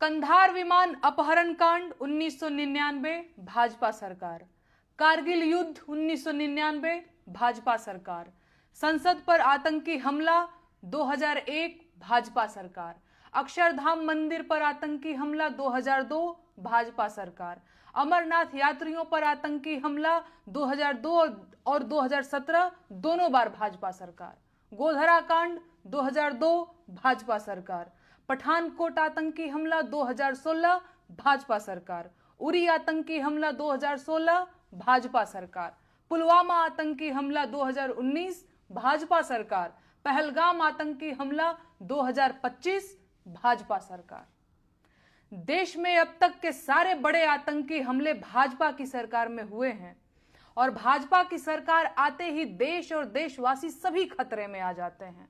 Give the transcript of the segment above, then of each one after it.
कंधार विमान अपहरण कांड 1999 भाजपा सरकार, कारगिल युद्ध 1999 भाजपा सरकार, संसद पर आतंकी हमला 2001 भाजपा सरकार, अक्षरधाम मंदिर पर आतंकी हमला 2002 भाजपा सरकार, अमरनाथ यात्रियों पर आतंकी हमला 2002 और 2017 दोनों बार भाजपा सरकार, गोधरा कांड 2002 भाजपा सरकार, पठानकोट आतंकी हमला 2016 भाजपा सरकार, उरी आतंकी हमला 2016 भाजपा सरकार, पुलवामा आतंकी हमला 2019 भाजपा सरकार, पहलगाम आतंकी हमला 2025 भाजपा सरकार। देश में अब तक के सारे बड़े आतंकी हमले भाजपा की सरकार में हुए हैं और भाजपा की सरकार आते ही देश और देशवासी सभी खतरे में आ जाते हैं।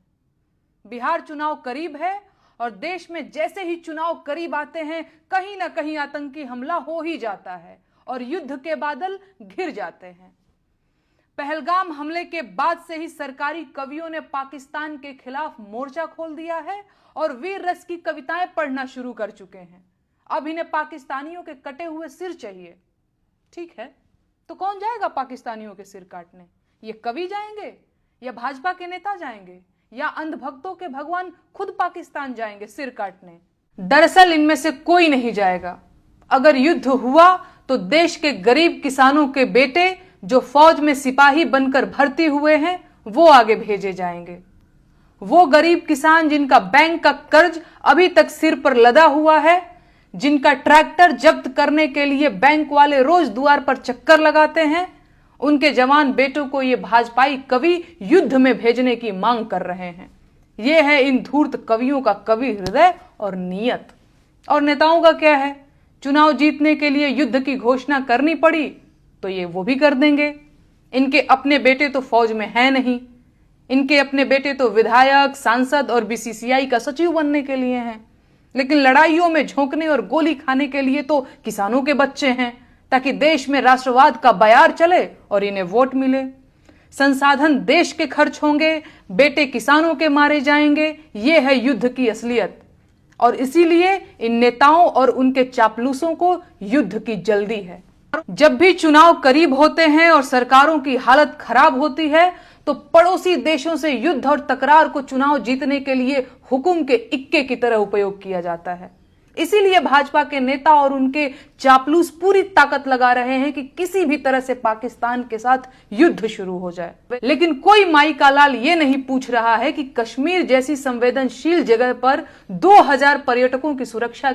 बिहार चुनाव करीब है और देश में जैसे ही चुनाव करीब आते हैं कहीं ना कहीं आतंकी हमला हो ही जाता है और युद्ध के बादल घिर जाते हैं। पहलगाम हमले के बाद से ही सरकारी कवियों ने पाकिस्तान के खिलाफ मोर्चा खोल दिया है और वीर रस की कविताएं पढ़ना शुरू कर चुके हैं। अब इन्हें पाकिस्तानियों के कटे हुए सिर चाहिए। ठीक है, तो कौन जाएगा पाकिस्तानियों के सिर काटने? ये कवि जाएंगे या भाजपा के नेता जाएंगे या अंधभक्तों के भगवान खुद पाकिस्तान जाएंगे सिर काटने? दरअसल इनमें से कोई नहीं जाएगा। अगर युद्ध हुआ तो देश के गरीब किसानों के बेटे जो फौज में सिपाही बनकर भर्ती हुए हैं वो आगे भेजे जाएंगे। वो गरीब किसान जिनका बैंक का कर्ज अभी तक सिर पर लदा हुआ है, जिनका ट्रैक्टर जब्त करने के लिए बैंक वाले रोज द्वार पर चक्कर लगाते हैं, उनके जवान बेटों को ये भाजपाई कवि युद्ध में भेजने की मांग कर रहे हैं। ये है इन धूर्त कवियों का कवि हृदय और नीयत। और नेताओं का क्या है? चुनाव जीतने के लिए युद्ध की घोषणा करनी पड़ी तो ये वो भी कर देंगे। इनके अपने बेटे तो फौज में है नहीं, इनके अपने बेटे तो विधायक, सांसद और बीसीसीआई का सचिव बनने के लिए हैं, लेकिन लड़ाइयों में झोंकने और गोली खाने के लिए तो किसानों के बच्चे हैं, ताकि देश में राष्ट्रवाद का बयार चले और इन्हें वोट मिले। संसाधन देश के खर्च होंगे, बेटे किसानों के मारे जाएंगे। ये है युद्ध की असलियत और इसीलिए इन नेताओं और उनके चापलूसों को युद्ध की जल्दी है। जब भी चुनाव करीब होते हैं और सरकारों की हालत खराब होती है तो पड़ोसी देशों से युद्ध और तकरार को चुनाव जीतने के लिए हुकुम के इक्के की तरह उपयोग किया जाता है। इसीलिए भाजपा के नेता और उनके चापलूस पूरी ताकत लगा रहे हैं कि किसी भी तरह से पाकिस्तान के साथ युद्ध शुरू हो जाए। लेकिन कोई माई का लाल ये नहीं पूछ रहा है कि कश्मीर जैसी संवेदनशील जगह पर 2000 पर्यटकों की सुरक्षा